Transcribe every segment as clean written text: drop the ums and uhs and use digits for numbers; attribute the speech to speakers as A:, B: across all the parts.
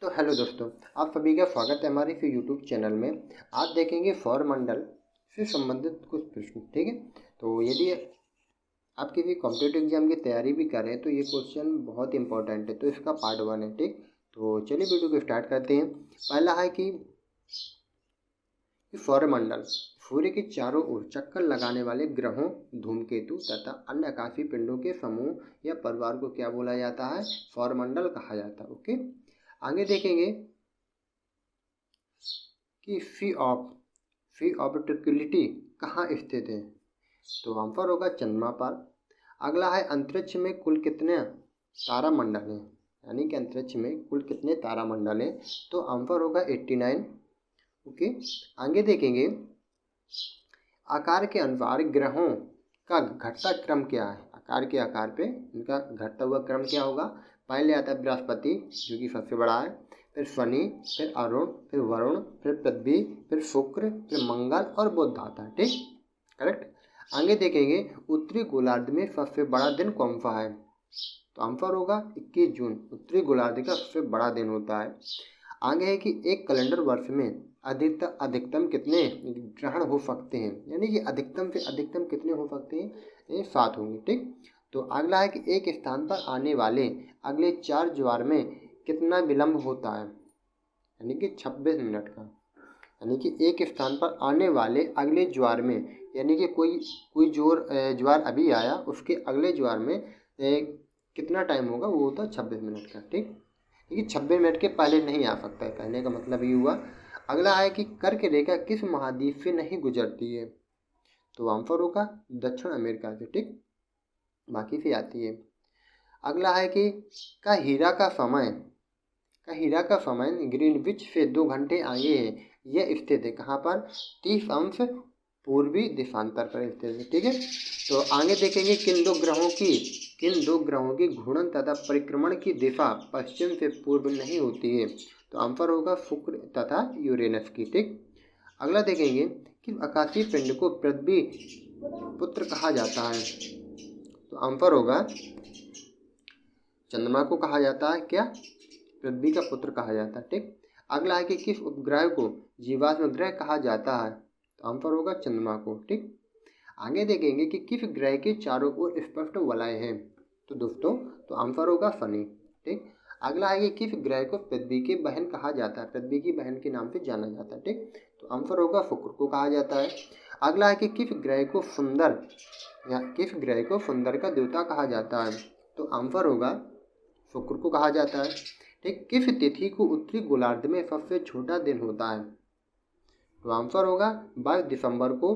A: तो हेलो दोस्तों, आप सभी का स्वागत है हमारे इस यूट्यूब चैनल में। आज देखेंगे सौरमंडल से संबंधित कुछ प्रश्न। ठीक है, तो यदि आप किसी कॉम्पिटेटिव एग्जाम की तैयारी भी कर रहे हैं तो ये क्वेश्चन बहुत इंपॉर्टेंट है, तो इसका पार्ट 1 है। ठीक, तो चलिए वीडियो को स्टार्ट करते हैं। पहला है कि सौरमंडल सूर्य के चारों ओर चक्कर लगाने वाले ग्रहों, धूमकेतु तथा अन्य आकाशीय पिंडों के समूह या परिवार को क्या बोला जाता है? सौरमंडल कहा जाता है। ओके, आगे देखेंगे कि सी ऑफ ट्रिक्विलिटी कहाँ स्थित है? तो आंसर होगा चंद्रमा पर। अगला है अंतरिक्ष में कुल कितने तारामंडल हैं, यानी कि अंतरिक्ष में कुल कितने तारामंडल हैं? तो आंसर होगा 89। ओके, आगे देखेंगे आकार के अनुसार ग्रहों का घटता क्रम क्या है? आकार पे इनका घटता हुआ क्रम क्या होगा? पहले आता है बृहस्पति जो कि सबसे बड़ा है, फिर शनि, फिर अरुण, फिर वरुण, फिर पृथ्वी, फिर शुक्र, फिर मंगल और बुध आता है। ठीक, करेक्ट। आगे देखेंगे उत्तरी गोलार्ध में सबसे बड़ा दिन कौन सा है? तो आंसर होगा 21 जून। उत्तरी गोलार्ध का सबसे बड़ा दिन होता है। आगे है कि एक कैलेंडर वर्ष में अधिकतम कितने ग्रहण हो सकते हैं, यानी कि अधिकतम से अधिकतम कितने हो सकते हैं? ये 7 होंगे। ठीक, तो अगला है कि एक स्थान पर आने वाले अगले 4 ज्वार में कितना विलंब होता है? यानी कि 26 मिनट का। यानी कि एक स्थान पर आने वाले अगले ज्वार में, यानी कि कोई ज्वार अभी आया, उसके अगले ज्वार में कितना टाइम होगा? वो होता है 26 मिनट का। ठीक, क्योंकि 26 मिनट के पहले नहीं आ सकता है, कहने का मतलब ये हुआ। अगला है कि कर्क रेखा किस महाद्वीप से नहीं गुजरती है? तो आंसर होगा दक्षिण अमेरिका से। ठीक, बाकी से आती है। अगला है कि का हीरा का समय ग्रीनविच से 2 घंटे आगे है, यह स्थित है कहाँ पर? 30 अंश पूर्वी देशांतर पर स्थित है। ठीक है, तो आगे देखेंगे किन दो ग्रहों की घूर्णन तथा परिक्रमण की दिशा पश्चिम से पूर्व नहीं होती है? तो आंसर होगा शुक्र तथा यूरेनस की। ठीक, अगला देखेंगे कि आकाशीय पिंड को पृथ्वी पुत्र कहा जाता है? तो आंसर होगा चंद्रमा को कहा जाता है क्या? पृथ्वी का पुत्र कहा जाता है। ठीक, अगला है कि किस उपग्रह को जीवाश्म ग्रह कहा जाता है? तो आंसर होगा चंद्रमा को। ठीक, आगे देखेंगे कि किस ग्रह के चारों ओर स्पष्ट वलय हैं? तो दोस्तों, तो आंसर होगा शनि। ठीक, अगला है कि किस ग्रह को पृथ्वी की बहन कहा जाता है? पृथ्वी की बहन के नाम से जाना जाता है। ठीक, तो आंसर होगा शुक्र को कहा जाता है। अगला है कि किस ग्रह को सुंदर का देवता कहा जाता है? तो आंसर होगा शुक्र को कहा जाता है। ठीक, किस तिथि को उत्तरी गोलार्ध में सबसे छोटा दिन होता है? तो आंसर होगा 22 दिसंबर को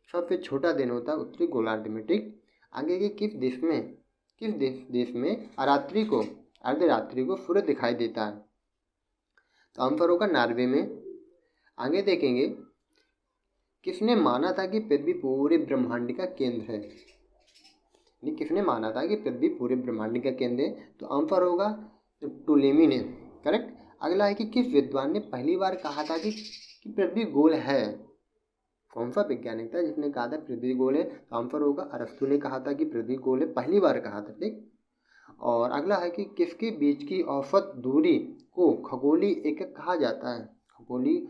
A: सबसे छोटा दिन होता है उत्तरी गोलार्ध में। ठीक, आगे के किस देश में अर्धरात्रि को सूर्य दिखाई देता है? तो आंसर होगा नॉर्वे में। आगे देखेंगे किसने माना था कि पृथ्वी पूरे ब्रह्मांड का केंद्र है? किसने माना था कि पृथ्वी पूरे ब्रह्मांड का केंद्र है? तो आंसर होगा टोलेमी ने। करेक्ट। अगला है कि किस विद्वान ने पहली बार कहा था कि पृथ्वी गोल है? कौन सा वैज्ञानिक था जिसने कहा था पृथ्वी गोल है? तो आंसर होगा अरस्तु ने कहा था कि पृथ्वी गोल है, पहली बार कहा था। ठीक, और अगला है कि किसके बीच की औसत दूरी को खगोलीय एकक कहा जाता है? खगोलीय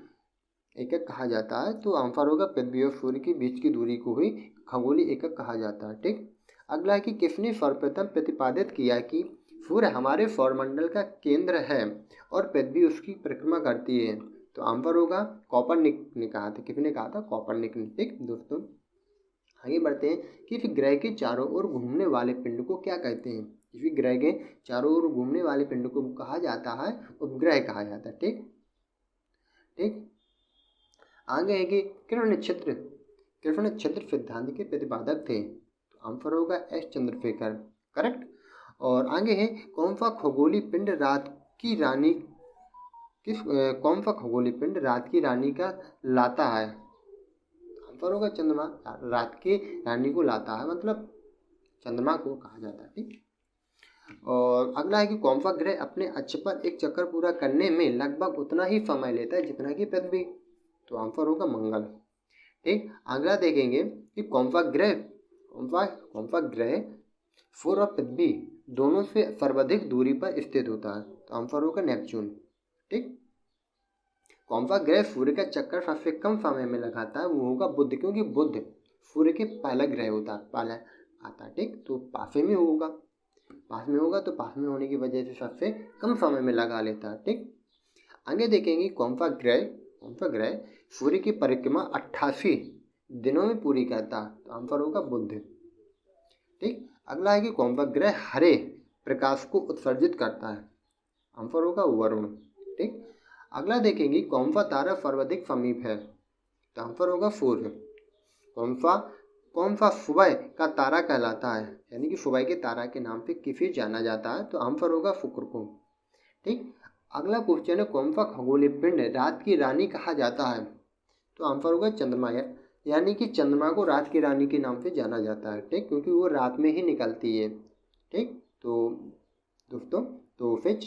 A: एकक कहा जाता है, तो आंसर होगा पृथ्वी और सूर्य के बीच की दूरी को ही खगोलीय एकक कहा जाता है। ठीक, अगला है कि किसने सर्वप्रथम प्रतिपादित किया कि सूर्य हमारे सौरमंडल का केंद्र है और पृथ्वी उसकी परिक्रमा करती है? तो आंसर होगा कॉपरनिक ने कहा था। किसने कहा था? कॉपरनिक ने। ठीक दोस्तों, आगे बढ़ते हैं कि इस ग्रह के चारों ओर घूमने वाले पिंड को क्या कहते हैं? इस ग्रह के चारों ओर घूमने वाले पिंड को कहा जाता है उपग्रह कहा जाता है। ठीक ठीक, आगे है कि किरण नक्षत्र सिद्धांत के प्रतिपादक थे? तो आंसर होगा एस चंद्रशेखर। करेक्ट। और आगे है कौन सा खगोलीय पिंड रात की रानी का लाता है? आंसर होगा चंद्रमा। रात की रानी को लाता है, मतलब चंद्रमा को कहा जाता है। ठीक, और अगला है कि कौन सा ग्रह अपने अक्ष पर एक चक्कर पूरा करने में लगभग उतना ही समय लेता है जितना कि पृथ्वी? तो आंसर होगा मंगल। ठीक, अगला देखेंगे कि कौन सा ग्रह सूर्य और पृथ्वी दोनों से सर्वाधिक दूरी पर स्थित होता है? तो आंसर होगा नेपच्यून। ठीक। कौन सा ग्रह सूर्य का चक्कर सबसे कम समय में लगाता है, वो होगा बुध, क्योंकि बुध सूर्य के पहला ग्रह होता है, पहला आता है, ठीक। तो पास में होगा, पास में होगा, तो पास में होने की वजह से सबसे कम समय में लगा लेता है, ठीक। आगे देखेंगे कौन सा ग्रह सूर्य की परिक्रमा 88 दिनों में पूरी करता है, तो आंसर होगा बुध, ठीक। अगला है कि कौन सा ग्रह हरे प्रकाश को उत्सर्जित करता है, आंसर होगा वरुण, ठीक। अगला देखेंगे कौन सा तारा सर्वाधिक समीप है, तो आंसर होगा सूर्य। कौन सा सुबह का तारा कहलाता है, यानी कि सुबह के तारा के नाम पे किसे जाना जाता है, तो आंसर होगा शुक्र को, ठीक। अगला क्वेश्चन है कौन सा खगोलीय पिंड रात की रानी कहा जाता है, तो आंसर होगा चंद्रमा, यानी कि चंद्रमा को रात की रानी के नाम से जाना जाता है, ठीक, क्योंकि वो रात में ही निकलती है, ठीक। तो दोस्तों, तो फिर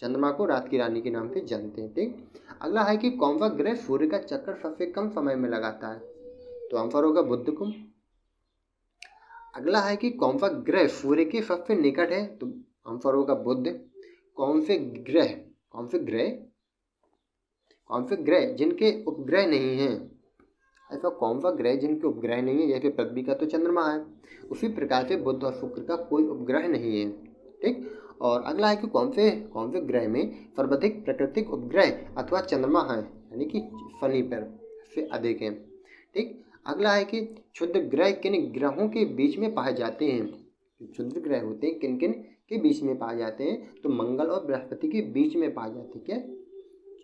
A: चंद्रमा को रात की रानी के नाम से जानते हैं, ठीक। अगला है कि कौन सा ग्रह सूर्य का चक्कर सबसे कम समय में लगाता है, तो आंसर होगा बुध को। अगला है कि कौन सा ग्रह सूर्य के सबसे निकट है, तो आंसर होगा बुध। कौन से ग्रह जिनके उपग्रह नहीं हैं, ऐसा कौन सा ग्रह जिनके उपग्रह नहीं है, जैसे पृथ्वी का तो चंद्रमा है, उसी प्रकार से बुध और शुक्र का कोई उपग्रह नहीं है, ठीक। और अगला है कि कौन से ग्रह में सर्वाधिक प्राकृतिक उपग्रह अथवा चंद्रमा है, यानी कि शनि पर से अधिक है, ठीक। अगला है कि क्षुद्र ग्रह किन ग्रहों के बीच में पाए जाते हैं, क्षुद्र ग्रह होते हैं किन किन के बीच में पाए जाते हैं, तो मंगल और बृहस्पति के बीच में पाए जाते हैं, क्या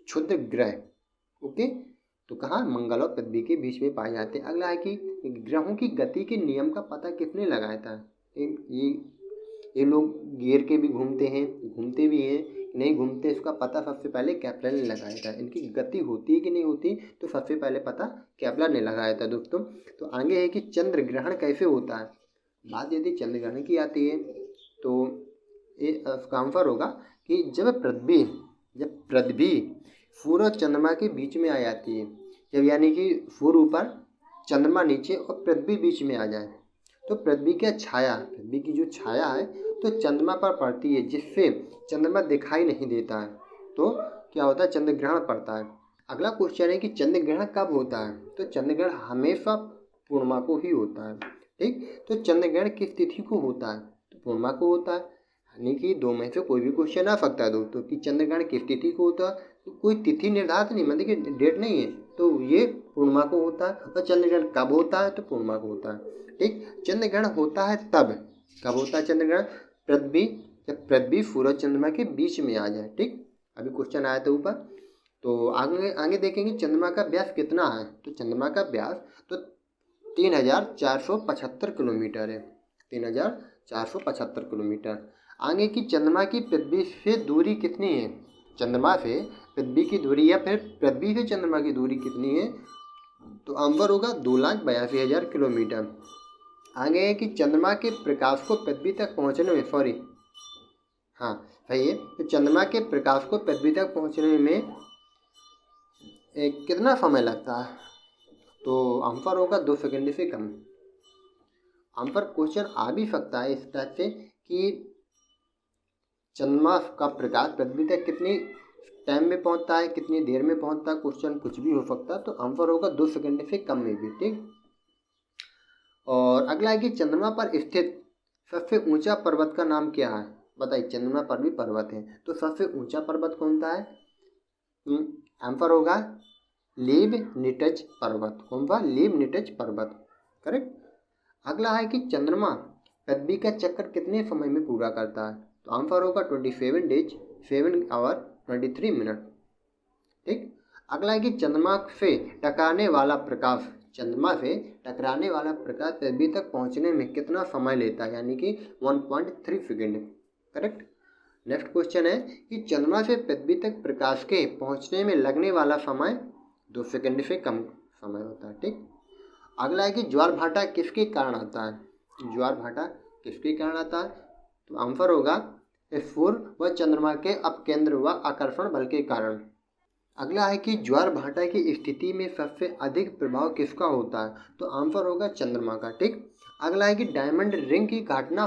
A: क्षुद्र ग्रह, ओके। तो कहाँ, मंगल और पृथ्वी के बीच में पाए जाते हैं। अगला है कि ग्रहों की गति के नियम का पता किसने लगाया था, ये लोग गिर के भी घूमते भी हैं, नहीं घूमते, इसका पता सबसे पहले केपलर ने लगाया था। इनकी गति होती है कि नहीं होती, तो सबसे पहले पता केपलर ने लगाया था दोस्तों। तो आगे है कि चंद्र ग्रहण कैसे होता है, बात यदि चंद्र ग्रहण की आती है, तो इसका आंसर होगा कि जब पृथ्वी सूर्य और चंद्रमा के बीच में आ जाती है, जब यानी कि सूर्य ऊपर चंद्रमा नीचे और पृथ्वी बीच में आ जाए, तो पृथ्वी की जो छाया है तो चंद्रमा पर पड़ती है, जिससे चंद्रमा दिखाई नहीं देता है, तो क्या होता है, चंद्र ग्रहण पड़ता है। अगला क्वेश्चन है कि चंद्र ग्रहण कब होता है, तो चंद्र ग्रहण हमेशा पूर्णिमा को ही होता है, ठीक। तो चंद्र ग्रहण किस तिथि को होता है, तो पूर्णिमा को होता है, यानी कि दो में से कोई भी क्वेश्चन आ सकता है दोस्तों कि चंद्र ग्रहण किस तिथि को होता है, तो कोई तिथि निर्धारित नहीं, मतलब कि डेट नहीं है, तो ये पूर्णिमा को होता है। और चंद्र ग्रहण कब होता है, तो पूर्णिमा को होता है, ठीक। चंद्र ग्रहण होता है तब, कब होता है चंद्र ग्रहण, जब पृथ्वी सूर्य चंद्रमा के बीच में आ जाए, ठीक। अभी क्वेश्चन आया था ऊपर। तो आगे देखेंगे चंद्रमा का व्यास कितना है, तो चंद्रमा का व्यास तो 3475 किलोमीटर है, 3475 किलोमीटर। आगे की चंद्रमा की पृथ्वी से दूरी कितनी है, चंद्रमा से पृथ्वी की दूरी या फिर पृथ्वी से चंद्रमा की दूरी कितनी है, तो आंसर होगा 2,82,000 किलोमीटर। आगे है कि चंद्रमा के प्रकाश को पृथ्वी तक पहुंचने में सही है, तो चंद्रमा के प्रकाश को पृथ्वी तक पहुंचने में कितना समय लगता है, तो आंसर होगा 2 सेकंड से कम। आंसर क्वेश्चन आ भी सकता है इस टाइप से कि चंद्रमा का प्रकाश पृथ्वी तक कितनी टाइम में पहुंचता है, कितनी देर में पहुंचता है, क्वेश्चन कुछ भी हो सकता है, तो आंसर होगा 2 सेकंड से कम में भी, ठीक। और अगला है कि चंद्रमा पर स्थित सबसे ऊंचा पर्वत का नाम क्या है, बताइए, चंद्रमा पर भी पर्वत है, तो सबसे ऊंचा पर्वत कौन सा है, आंसर होगा लीबनिट्ज़ पर्वत, कौन सा, लीबनिट्ज़ पर्वत, करेक्ट। अगला है कि चंद्रमा पृथ्वी का चक्कर कितने समय में पूरा करता है, तो आंसर होगा 27 डेज 7 आवर 23 मिनट, ठीक। अगला है कि चंद्रमा से टकराने वाला प्रकाश पृथ्वी तक पहुंचने में कितना समय लेता है, यानी कि 1.3 सेकेंड, करेक्ट। नेक्स्ट क्वेश्चन है कि चंद्रमा से पृथ्वी तक प्रकाश के पहुंचने में लगने वाला समय 2 सेकेंड से कम समय होता है, ठीक। अगला है कि ज्वार भाटा किसके कारण आता है, तो आंसर होगा सूर्य व चंद्रमा के अपकेंद्र व आकर्षण बल के कारण। अगला है कि ज्वार भाटा की स्थिति में सबसे अधिक प्रभाव किसका होता है, तो आंसर होगा चंद्रमा का, ठीक। अगला है कि डायमंड रिंग की घटना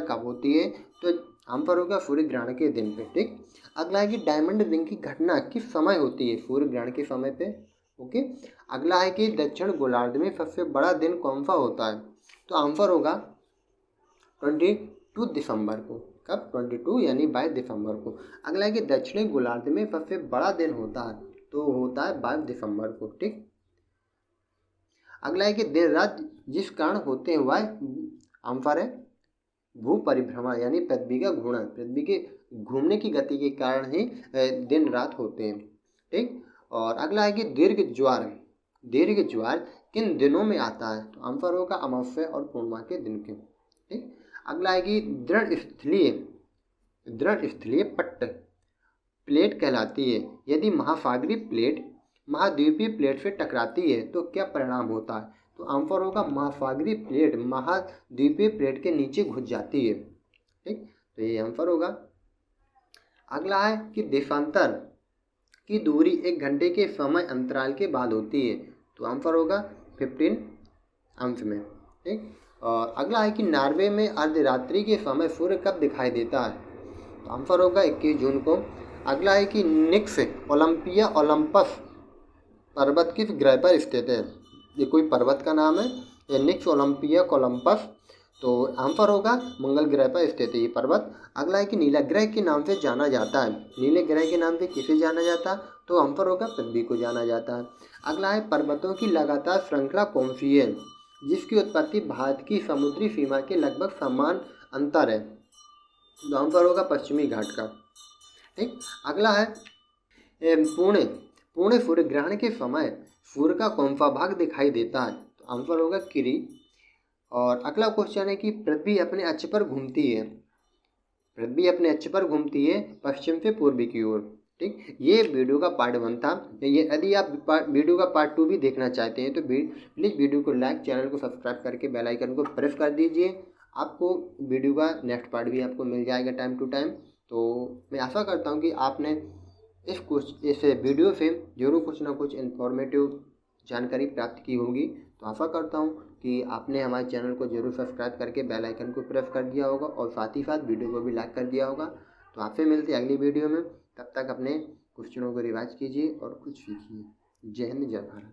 A: कब होती है, तो आंसर होगा सूर्य ग्रहण के दिन पे, ठीक। अगला है कि डायमंड रिंग की घटना किस समय होती है? सूर्य ग्रहण के समय पे। ओके। अगला है कि दक्षिण गोलार्ध में सबसे बड़ा दिन कौन सा होता है? तो आंसर होगा 22 दिसंबर को। कब? 22 यानी 22 दिसंबर को। अगला है कि दक्षिणी गोलार्ध में सबसे बड़ा दिन होता है, तो होता है 22 दिसंबर को। ठीक। अगला है कि दिन रात जिस कारण होते हैं वह आंसर है भू परिभ्रमण, यानी पृथ्वी का घूर्णन। पृथ्वी के घूमने की गति के कारण ही दिन रात होते हैं। ठीक। और अगला है कि दीर्घ ज्वार किन दिनों में आता है? तो आंसर होगा अमावस्या और पूर्णिमा के दिन के। ठीक। अगला है कि दृढ़ स्थलीय पट्ट प्लेट कहलाती है। यदि महासागरीय प्लेट महाद्वीपीय प्लेट से टकराती है तो क्या परिणाम होता है? तो आंसर होगा महासागरीय प्लेट महाद्वीपीय प्लेट के नीचे घुस जाती है। ठीक। तो ये आंसर होगा। अगला है कि देशांतर की दूरी 1 घंटे के समय अंतराल के बाद होती है, तो आंसर होगा 15 अंश में। ठीक। और अगला है कि नॉर्वे में अर्धरात्रि के समय सूर्य कब दिखाई देता है? तो आंसर होगा 21 जून को। अगला है कि निक्स ओलंपिया ओलंपस पर्वत किस ग्रह पर स्थित है? ये कोई पर्वत का नाम है, ये निक्स ओलंपिया कोलंपस। तो आंसर होगा मंगल ग्रह पर स्थित है ये पर्वत। अगला है कि नीला ग्रह के नाम से जाना जाता है। नीले ग्रह के नाम से किसे जाना जाता है? तो आंसर होगा पृथ्वी को जाना जाता है। अगला है पर्वतों की लगातार श्रृंखला कौन सी है जिसकी उत्पत्ति भारत की समुद्री सीमा के लगभग समान अंतर है? तो आंसर होगा पश्चिमी घाट का। ठीक। अगला है पूर्ण सूर्य ग्रहण के समय सूर्य का कौन सा भाग दिखाई देता है? तो आंसर होगा किरी। और अगला क्वेश्चन है कि पृथ्वी अपने अक्ष पर घूमती है पश्चिम से पूर्व की ओर। ठीक। ये वीडियो का पार्ट 1 था। ये यदि आप वीडियो का पार्ट 2 भी देखना चाहते हैं तो प्लीज़ वीडियो को लाइक, चैनल को सब्सक्राइब करके बेल आइकन को प्रेस कर दीजिए। आपको वीडियो का नेक्स्ट पार्ट भी आपको मिल जाएगा टाइम टू टाइम। तो मैं आशा करता हूँ कि आपने इस वीडियो से जरूर कुछ ना कुछ इन्फॉर्मेटिव जानकारी प्राप्त की होगी। तो आशा करता हूँ कि आपने हमारे चैनल को जरूर सब्सक्राइब करके बेल आइकन को प्रेस कर दिया होगा और साथ ही साथ वीडियो को भी लाइक कर दिया होगा। तो आपसे मिलते हैं अगली वीडियो में। तब तक अपने क्वेश्चनों को रिवाइज कीजिए और कुछ सीखिए। जय हिंद, जय भारत।